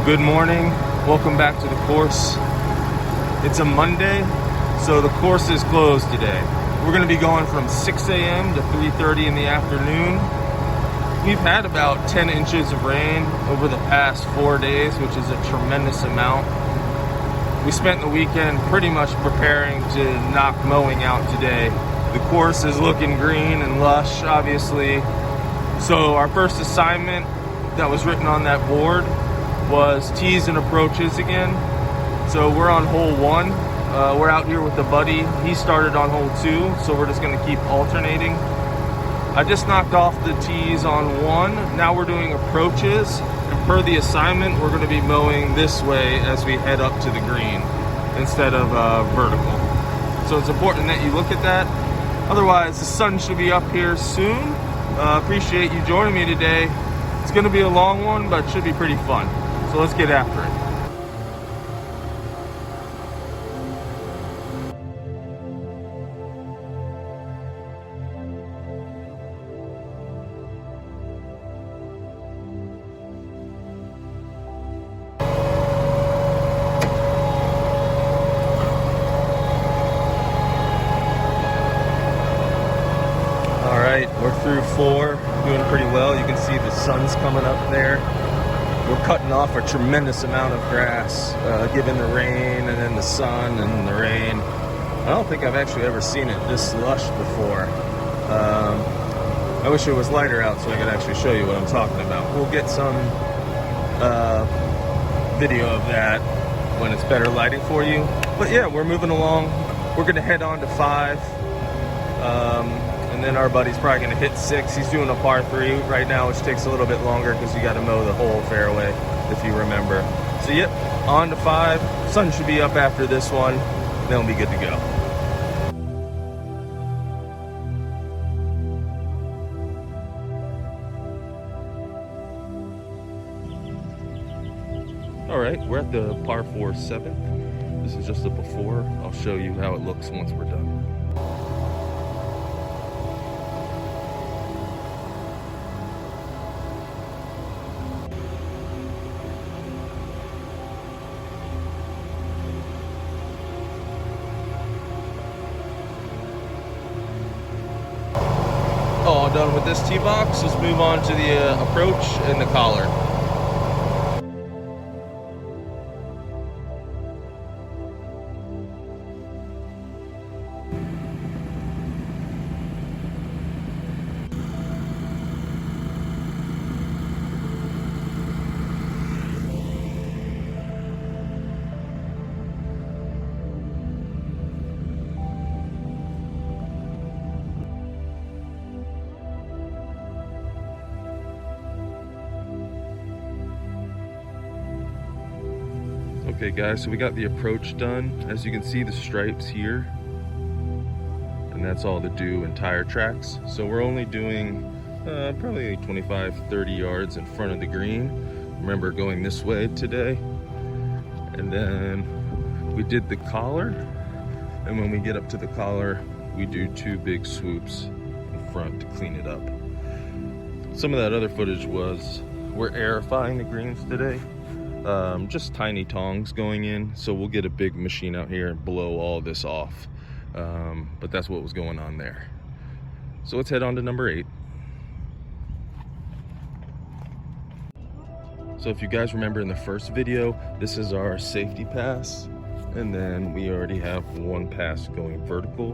Good morning, welcome back to the course. It's a Monday, so the course is closed today. We're going to be going from 6 a.m. to 3:30 in the afternoon. We've had about 10 inches of rain over the past 4 days, which is a tremendous amount. We spent the weekend pretty much preparing to knock mowing out today. The course is looking green and lush, obviously. So our first assignment that was written on that board was tees and approaches again. So we're on hole 1. We're out here with the buddy. He started on hole 2, so we're just going to keep alternating. I just knocked off the tees on 1. Now we're doing approaches, and per the assignment, we're going to be mowing this way as we head up to the green instead of vertical. So it's important that you look at that. Otherwise, the sun should be up here soon. Appreciate you joining me today. It's going to be a long one, but it should be pretty fun. So let's get after it. All right, we're through 4, doing pretty well. You can see the sun's coming up there. We're cutting off a tremendous amount of grass, given the rain and then the sun and the rain. I don't think I've actually ever seen it this lush before. I wish it was lighter out so I could actually show you what I'm talking about. We'll get some video of that when it's better lighting for you. But yeah, we're moving along. We're gonna head on to 5. And then our buddy's probably gonna hit 6. He's doing a par 3 right now, which takes a little bit longer because you gotta mow the whole fairway, if you remember. So yep, on to 5. Sun should be up after this one, then we'll be good to go. All right, we're at the par 4 7th. This is just a before. I'll show you how it looks once we're done. All done with this tee box. Let's move on to the approach and the collar. Okay guys, so we got the approach done. As you can see, the stripes here, and that's all the dew and tire tracks. So we're only doing probably 25-30 yards in front of the green. Remember, going this way today. And then we did the collar, and when we get up to the collar, we do 2 big swoops in front to clean it up. Some of that other footage was we're aerifying the greens today. Just tiny tongs going in, so we'll get a big machine out here and blow all this off, but that's what was going on there. So let's head on to number 8. So if you guys remember in the first video, this is our safety pass, and then we already have 1 pass going vertical.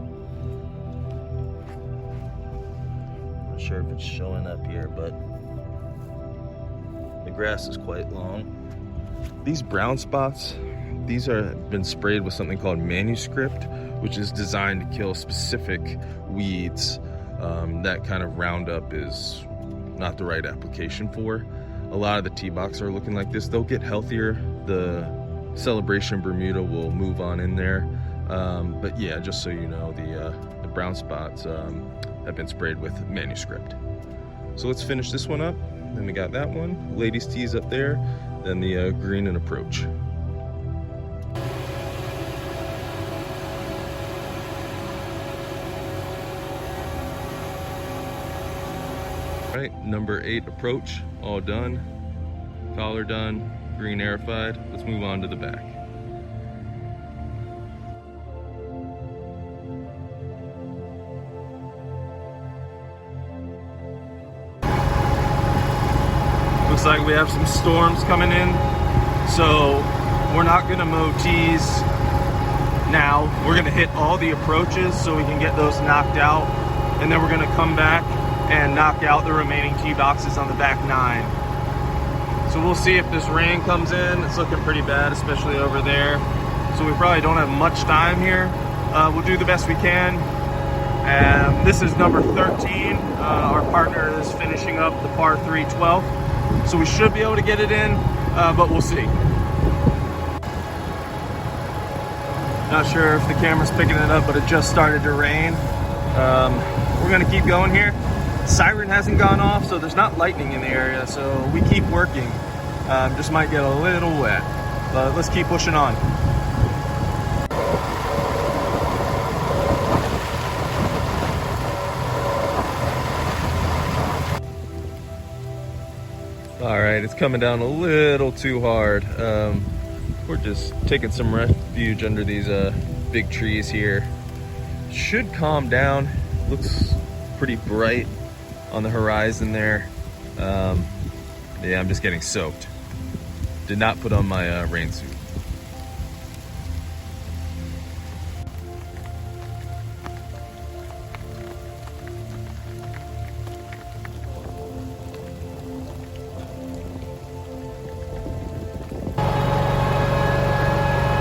Not sure if it's showing up here, but the grass is quite long. These brown spots, these have been sprayed with something called Manuscript, which is designed to kill specific weeds that kind of Roundup is not the right application for. A lot of the tee boxes are looking like this. They'll get healthier. The Celebration Bermuda will move on in there. But yeah, just so you know, the brown spots have been sprayed with Manuscript. So let's finish this one up. Then we got that one. Ladies' tees up there. Then the green and approach. All right, number 8 approach, all done. Collar done, green airified. Let's move on to the back. Looks like we have some storms coming in, so we're not gonna mow tees now. We're gonna hit all the approaches so we can get those knocked out, and then we're gonna come back and knock out the remaining tee boxes on the back 9. So we'll see if this rain comes in. It's looking pretty bad, especially over there. So we probably don't have much time here. We'll do the best we can. This is number 13. Our partner is finishing up the par 3 12th. So we should be able to get it in, but we'll see. Not sure if the camera's picking it up, but it just started to rain. We're gonna keep going here. Siren hasn't gone off, so there's not lightning in the area, so we keep working. Just might get a little wet, but let's keep pushing on. All right, it's coming down a little too hard. We're just taking some refuge under these big trees here. Should calm down. Looks pretty bright on the horizon there. Yeah, I'm just getting soaked. Did not put on my rain suit.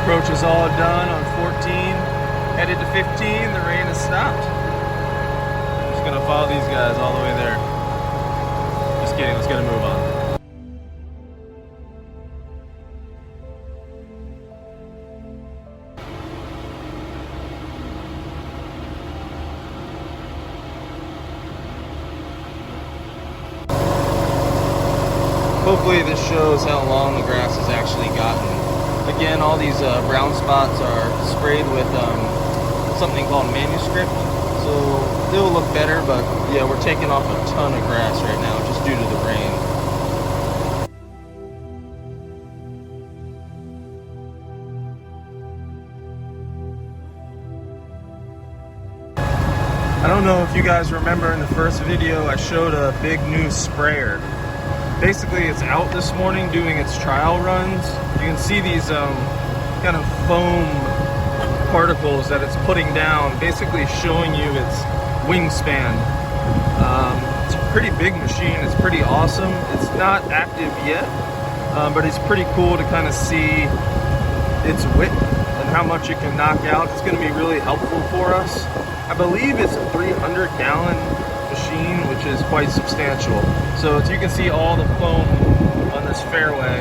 Approach is all done on 14, headed to 15, the rain has stopped. I'm just gonna follow these guys all the way there. Just kidding, let's get a move on. Hopefully this shows how long the grass has actually gotten. Again, all these brown spots are sprayed with something called manuscript, so they'll look better, but yeah, we're taking off a ton of grass right now just due to the rain. I don't know if you guys remember in the first video I showed a big new sprayer. Basically, it's out this morning doing its trial runs. You can see these kind of foam particles that it's putting down, basically showing you its wingspan. It's a pretty big machine. It's pretty awesome. It's not active yet, but it's pretty cool to kind of see its width and how much it can knock out. It's going to be really helpful for us. I believe it's a 300-gallon machine, which is quite substantial. So as you can see all the foam on this fairway.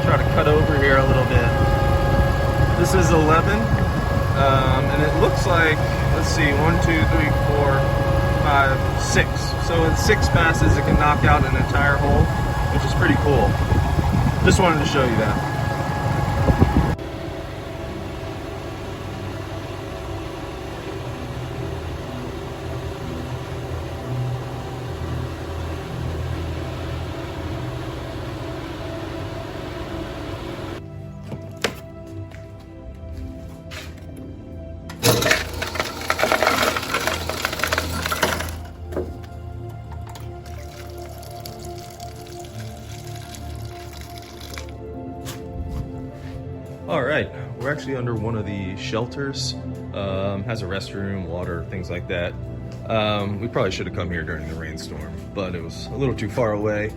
Try to cut over here a little bit. This is 11, and it looks like, let's see, 1, 2, 3, 4, 5, 6. So in 6 passes it can knock out an entire hole, which is pretty cool. Just wanted to show you that. All right, we're actually under one of the shelters. Has a restroom, water, things like that. We probably should have come here during the rainstorm, but it was a little too far away,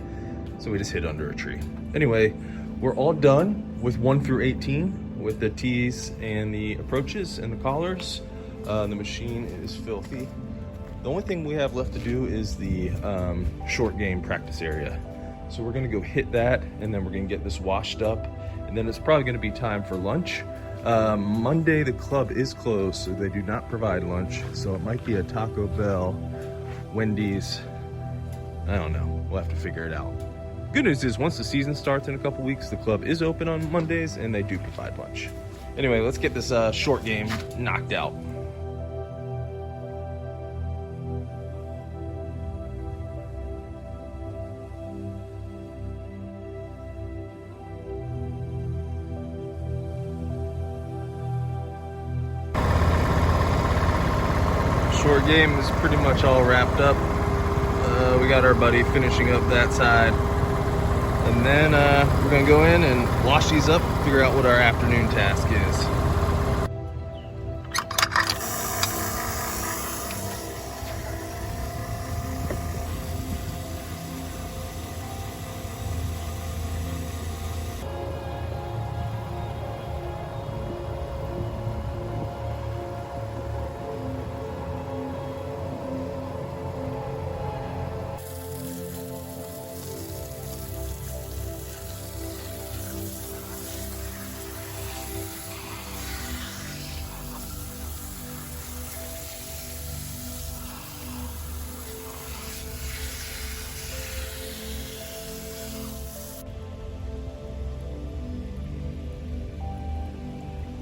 so we just hid under a tree. Anyway, we're all done with 1 through 18 with the tees and the approaches and the collars. The machine is filthy. The only thing we have left to do is the short game practice area. So we're gonna go hit that, and then we're gonna get this washed up, and then it's probably gonna be time for lunch. Monday, the club is closed, so they do not provide lunch. So it might be a Taco Bell, Wendy's, I don't know. We'll have to figure it out. Good news is once the season starts in a couple weeks, the club is open on Mondays and they do provide lunch. Anyway, let's get this short game knocked out. short game is pretty much all wrapped up. We got our buddy finishing up that side. And then we're gonna go in and wash these up, figure out what our afternoon task is.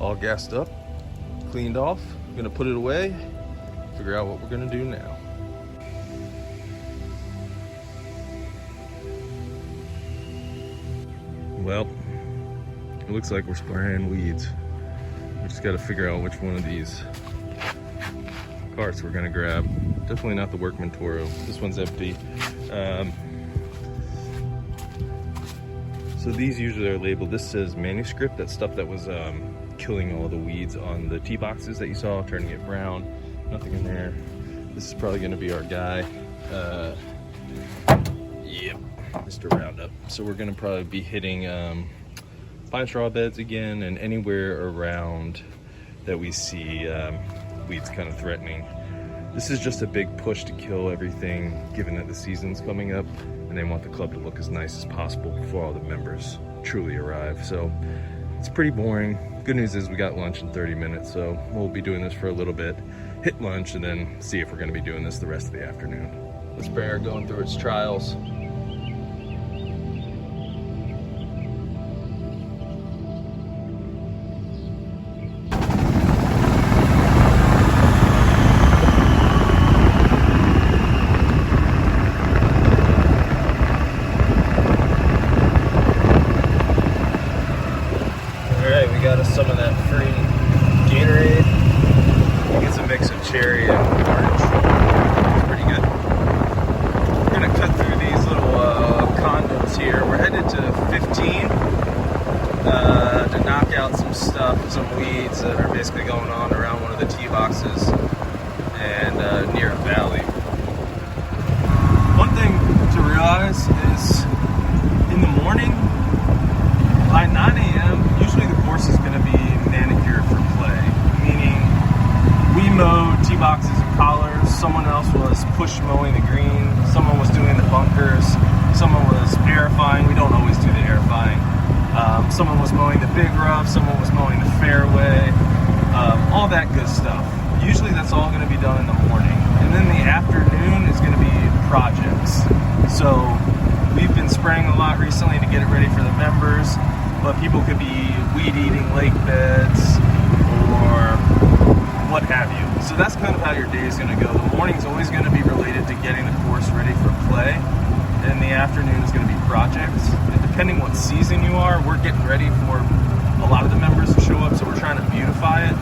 All gassed up, cleaned off. I'm gonna put it away, figure out what we're gonna do now. Well, it looks like we're spraying weeds. We just gotta figure out which one of these carts we're gonna grab. Definitely not the Workman Toro. This one's empty. So these usually are labeled. This says manuscript. That's stuff that was killing all the weeds on the tee boxes that you saw, turning it brown. Nothing in there. This is probably gonna be our guy. Yep, Mr. Roundup. So we're gonna probably be hitting pine straw beds again, and anywhere around that we see weeds kind of threatening. This is just a big push to kill everything, given that the season's coming up and they want the club to look as nice as possible before all the members truly arrive. So it's pretty boring. Good news is we got lunch in 30 minutes, so we'll be doing this for a little bit, hit lunch, and then see if we're gonna be doing this the rest of the afternoon. The sprayer going through its trials. Got us some of that free Gatorade. I think it's a mix of cherry and orange. It's pretty good. We're gonna cut through these little condos here. We're headed to 15 to knock out some stuff, some weeds that are basically going on around one of the tee boxes and near a valley. One thing to realize is in the morning, by 9 a.m., usually the course is going to be manicured for play, meaning we mowed tee boxes and collars, someone else was push mowing the green, someone was doing the bunkers, someone was aerifying. We don't always do the aerifying. Someone was mowing the big rough, someone was mowing the fairway, all that good stuff. Usually that's all going to be done in the morning, and then the afternoon is going to be projects. So we've been spraying a lot recently to get it ready for the members. But people could be weed eating lake beds or what have you. So that's kind of how your day is going to go. The morning's always going to be related to getting the course ready for play, and the afternoon is going to be projects. And depending what season you are, we're getting ready for a lot of the members to show up, so we're trying to beautify it.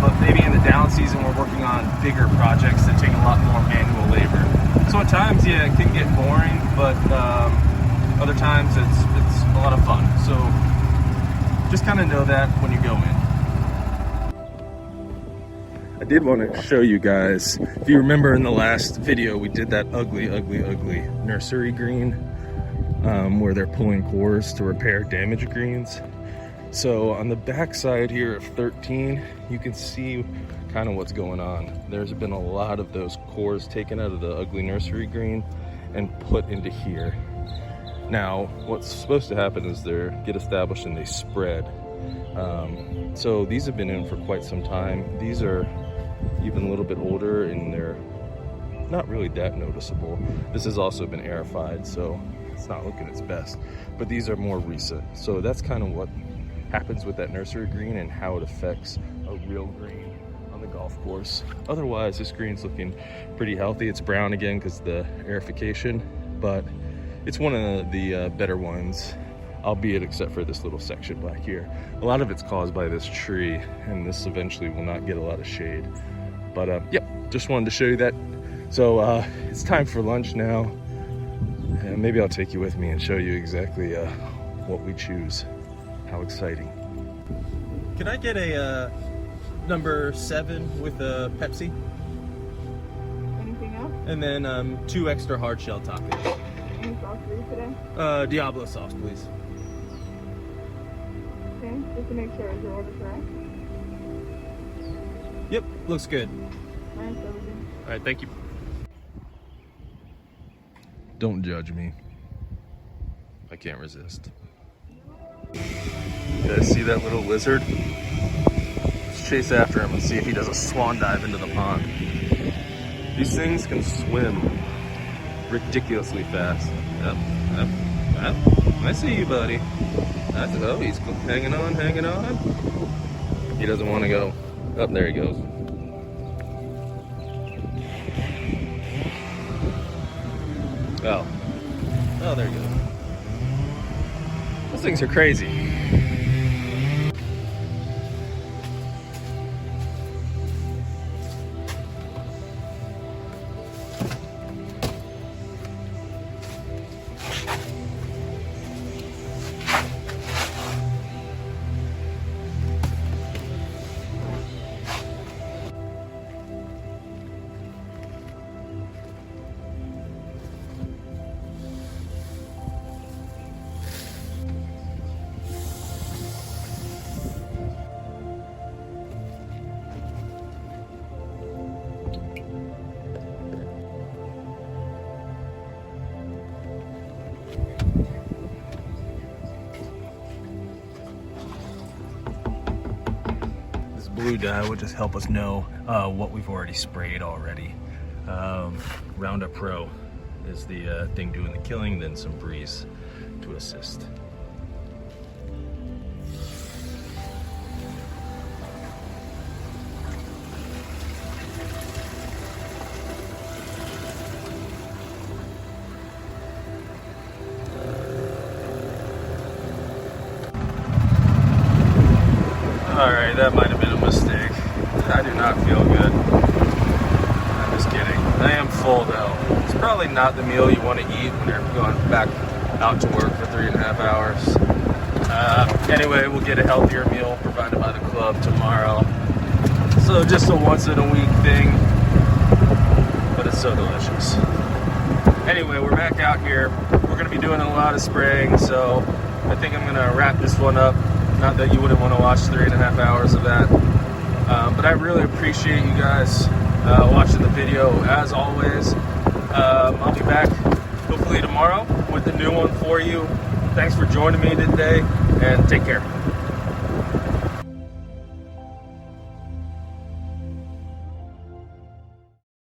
But maybe in the down season, we're working on bigger projects that take a lot more manual labor. So at times, yeah, it can get boring, but other times it's a lot of fun. So just kind of know that when you go in. I did want to show you guys, if you remember in the last video, we did that ugly nursery green where they're pulling cores to repair damaged greens. So on the back side here of 13, you can see kind of what's going on. There's been a lot of those cores taken out of the ugly nursery green and put into here. Now, what's supposed to happen is they get established and they spread. So these have been in for quite some time. These are even a little bit older and they're not really that noticeable. This has also been aerified, so it's not looking its best. But these are more recent. So that's kind of what happens with that nursery green and how it affects a real green on the golf course. Otherwise, this green's looking pretty healthy. It's brown again because the aerification, but it's one of the better ones, albeit except for this little section back here. A lot of it's caused by this tree, and this eventually will not get a lot of shade. But yep, just wanted to show you that. So it's time for lunch now, and maybe I'll take you with me and show you exactly what we choose. How exciting. Can I get a number 7 with a Pepsi? Anything else? And then 2 extra hard shell tacos. Any sauce for you today? Diablo sauce, please. Okay, just to make sure, is your order correct? Yep, looks good. Alright, so we do. All right, thank you. Don't judge me. I can't resist. You guys see that little lizard? Let's chase after him and see if he does a swan dive into the pond. These things can swim ridiculously fast. Yep. I see you, buddy. Oh, he's hanging on, hanging on. He doesn't want to go. Oh, there he goes. Oh, there he goes. Those things are crazy. Blue dye would just help us know what we've already sprayed already. Roundup Pro is the thing doing the killing, then some Breeze to assist. Alright, that might have been a mistake. I do not feel good. I'm just kidding. I am full though. It's probably not the meal you want to eat when you're going back out to work for 3.5 hours. Anyway, we'll get a healthier meal provided by the club tomorrow. So just a once in a week thing, but it's so delicious. Anyway, we're back out here. We're going to be doing a lot of spraying, so I think I'm going to wrap this one up. Not that you wouldn't want to watch 3.5 hours of that, but I really appreciate you guys watching the video as always. I'll be back hopefully tomorrow with a new one for you. Thanks for joining me today, and take care.